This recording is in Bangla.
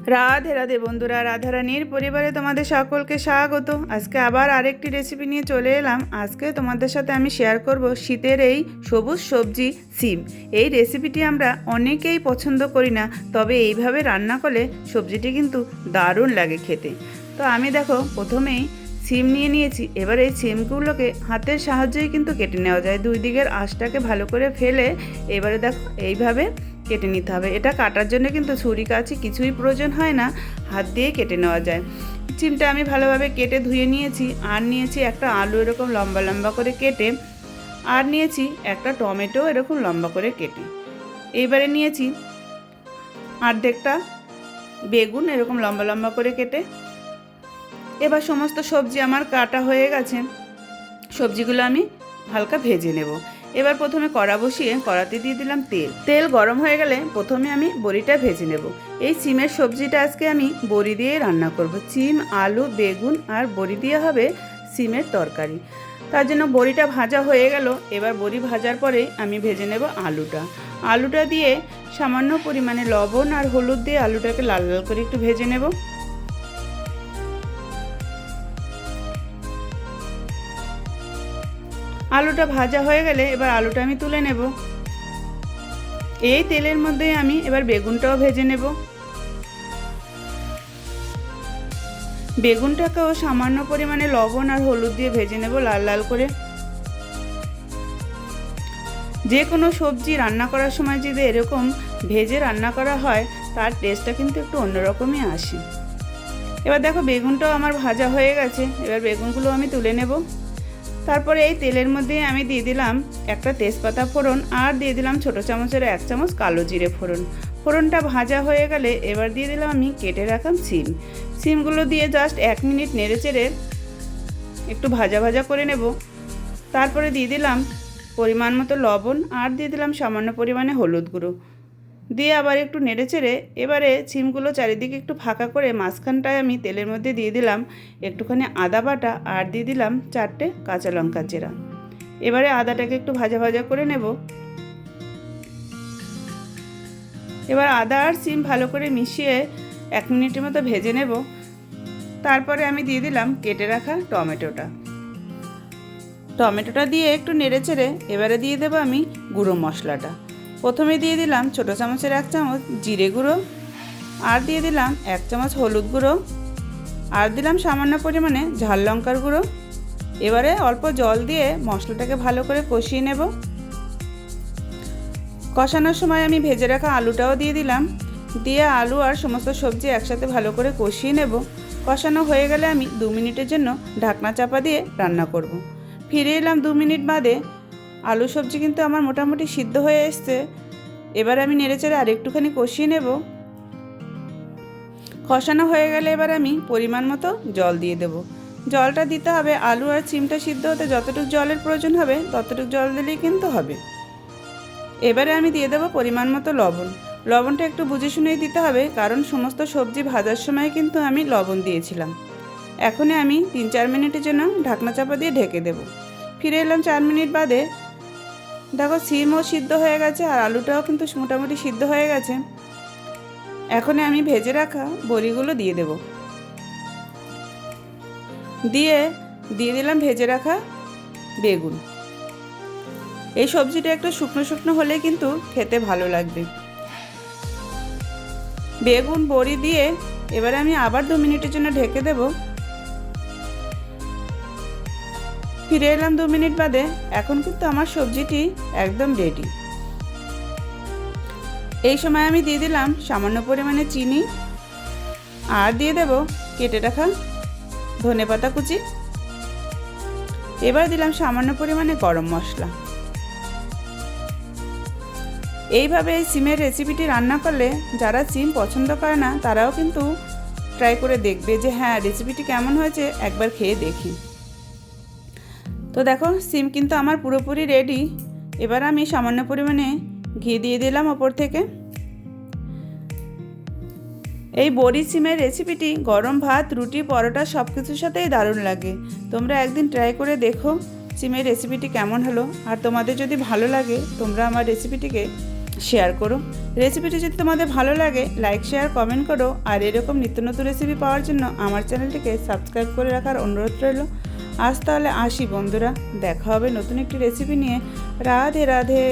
রাধে রাধে বন্ধুরা, রাধারানীর পরিবারে তোমাদের সকলকে স্বাগত। আজকে আবার আরেকটি রেসিপি নিয়ে চলে এলাম। আজকে তোমাদের সাথে আমি শেয়ার করব শীতের এই সবুজ সবজি সিম। এই রেসিপিটি আমরা অনেকেই পছন্দ করি না, তবে এইভাবে রান্না করলে সবজিটি কিন্তু দারুণ লাগে খেতে। তো আমি দেখো প্রথমেই সিম নিয়ে নিয়েছি। এবার এই সিমগুলোকে হাতের সাহায্যেই কিন্তু কেটে নেওয়া যায়। দুই দিকের আঁশটাকে ভালো করে ফেলে এবারে দেখো এইভাবে কেটে নিতে হবে। এটা কাটার জন্য কিন্তু ছুরি কাঁচি কিছুই প্রয়োজন হয় না, হাত দিয়ে কেটে নেওয়া যায়। সিমটা আমি ভালোভাবে কেটে ধুয়ে নিয়েছি। আর নিয়েছি একটা আলু এরকম লম্বা লম্বা করে কেটে, আর নিয়েছি একটা টমেটো এরকম লম্বা করে কেটে। এইবারে নিয়েছি অর্ধেকটা বেগুন এরকম লম্বা লম্বা করে কেটে। এবার সমস্ত সবজি আমার কাটা হয়ে গেছে, সবজিগুলো আমি হালকা ভেজে নেব। এবার প্রথমে কড়া বসিয়ে কড়াতে দিয়ে দিলাম তেল। তেল গরম হয়ে গেলে প্রথমে আমি বড়িটা ভেজে নেব। এই সিমের সবজিটা আজকে আমি বড়ি দিয়ে রান্না করব। সিম, আলু, বেগুন আর বড়ি দিয়ে হবে সিমের তরকারি। তার জন্য বড়িটা ভাজা হয়ে গেল। এবার বড়ি ভাজার পরে আমি ভেজে নেব আলুটা। আলুটা দিয়ে সামান্য পরিমাণে লবণ আর হলুদ দিয়ে আলুটাকে লাল লাল করে একটু ভেজে নেব। আলুটা ভাজা হয়ে গেলে এবার আলুটা আমি তুলে নেব। এই তেলের মধ্যে আমি এবার বেগুনটাও ভেজে নেব। বেগুনটাকেও সামান্য পরিমাণে লবণ আর হলুদ দিয়ে ভেজে নেব লাল লাল করে। যে কোনো সবজি রান্না করার সময় যদি এরকম ভেজে রান্না করা হয় তার টেস্টটা কিন্তু একটু অন্যরকমই আসে। এবার দেখো বেগুনটাও আমার ভাজা হয়ে গেছে। এবার বেগুনগুলো আমি তুলে নেব। তারপরে এই তেলের মধ্যে আমি দিয়ে দিলাম একটা তেজপাতা ফোড়ন, আর দিয়ে দিলাম ছোটো চামচের 1 চামচ কালো জিরে ফোড়ন। ফোড়নটা ভাজা হয়ে গেলে এবার দিয়ে দিলাম আমি কেটে রাখা সিমগুলো দিয়ে জাস্ট 1 মিনিট নেড়ে চেড়ে একটু ভাজা ভাজা করে নেব। তারপরে দিয়ে দিলাম পরিমাণ মতো লবণ, আর দিয়ে দিলাম সামান্য পরিমাণে হলুদ গুঁড়ো দিয়ে আবার একটু নেড়ে চেড়ে এবারে সিমগুলো চারিদিকে একটু ফাঁকা করে মাঝখানটায় আমি তেলের মধ্যে দিয়ে দিলাম একটুখানি আদা বাটা, আর দিয়ে দিলাম 4টে কাঁচা লঙ্কা চেরা। এবারে আদাটাকে একটু ভাজা ভাজা করে নেব। এবার আদা আর সিম ভালো করে মিশিয়ে 1 মিনিটের মতো ভেজে নেব। তারপরে আমি দিয়ে দিলাম কেটে রাখা টমেটোটা দিয়ে একটু নেড়ে চেড়ে এবারে দিয়ে দেবো আমি গুঁড়ো মশলাটা। প্রথমে দিয়ে দিলাম ছোটো চামচের 1 চামচ জিরে গুঁড়ো, আর দিয়ে দিলাম 1 চামচ হলুদ গুঁড়ো, আর দিলাম সামান্য পরিমাণে ঝাল লঙ্কার গুঁড়ো। এবারে অল্প জল দিয়ে মশলাটাকে ভালো করে কষিয়ে নেব। কষানোর সময় আমি ভেজে রাখা আলুটাও দিয়ে দিলাম, দিয়ে আলু আর সমস্ত সবজি একসাথে ভালো করে কষিয়ে নেব। কষানো হয়ে গেলে আমি 2 মিনিটের জন্য ঢাকনা চাপা দিয়ে রান্না করব। ফিরে এলাম 2 মিনিট বাদে। আলু সবজি কিন্তু আমার মোটামুটি সিদ্ধ হয়ে এসছে। এবার আমি নেড়েচেড়ে আর একটুখানি কষিয়ে নেব। কষানো হয়ে গেলে এবার আমি পরিমাণ মতো জল দিয়ে দেব। জলটা দিতে হবে আলু আর সিমটা সিদ্ধ হতে যতটুকু জলের প্রয়োজন হবে ততটুকু জল দিলেই কিন্তু হবে। এবারে আমি দিয়ে দেবো পরিমাণ মতো লবণ। লবণটা একটু বুঝে শুনেই দিতে হবে, কারণ সমস্ত সবজি ভাজার সময় কিন্তু আমি লবণ দিয়েছিলাম। এখনই আমি 3-4 মিনিটের জন্য ঢাকনা চাপা দিয়ে ঢেকে দেব। ফিরে এলাম 4 মিনিট বাদে। দেখো সিমও সিদ্ধ হয়ে গেছে আর আলুটাও কিন্তু মোটামুটি সিদ্ধ হয়ে গেছে। এখন আমি ভেজে রাখা বড়িগুলো দিয়ে দেব। দিয়ে দিলাম ভেজে রাখা বেগুন। এই সবজিটা একটু শুকনো শুকনো হলে কিন্তু খেতে ভালো লাগবে। বেগুন বড়ি দিয়ে এবারে আমি আবার 2 মিনিটের জন্য ঢেকে দেব। ফিরে এলাম 2 মিনিট বাদে। এখন কিন্তু আমার সবজিটি একদম রেডি। এই সময় আমি দিয়ে দিলাম সামান্য পরিমাণে চিনি, আর দিয়ে দেব কেটে রাখা ধনেপাতা কুচি। এবার দিলাম সামান্য পরিমাণে গরম মশলা। এইভাবে এই সিমের রেসিপিটি রান্না করলে যারা সিম পছন্দ করে না তারাও কিন্তু ট্রাই করে দেখবে যে হ্যাঁ রেসিপিটি কেমন হয়েছে, একবার খেয়ে দেখি। তো দেখো সিম কিন্তু আমার পুরোপুরি রেডি। এবার আমি সামান্য পরিমাণে ঘি দিয়ে দিলাম ওপর থেকে। এই বড়ি সিমের রেসিপিটি গরম ভাত, রুটি, পরোটা সব কিছুর সাথেই দারুণ লাগে। তোমরা একদিন ট্রাই করে দেখো সিমের রেসিপিটি কেমন হলো। আর তোমাদের যদি ভালো লাগে তোমরা আমার রেসিপিটিকে শেয়ার করো। রেসিপিটি যদি তোমাদের ভালো লাগে লাইক শেয়ার কমেন্ট করো, আর এরকম নিত্য নতুন রেসিপি পাওয়ার জন্য আমার চ্যানেলটিকে সাবস্ক্রাইব করে রাখার অনুরোধ রইল। আজ তাহলে আসি বন্ধুরা, দেখা হবে নতুন একটি রেসিপি নিয়ে। রাধে রাধে।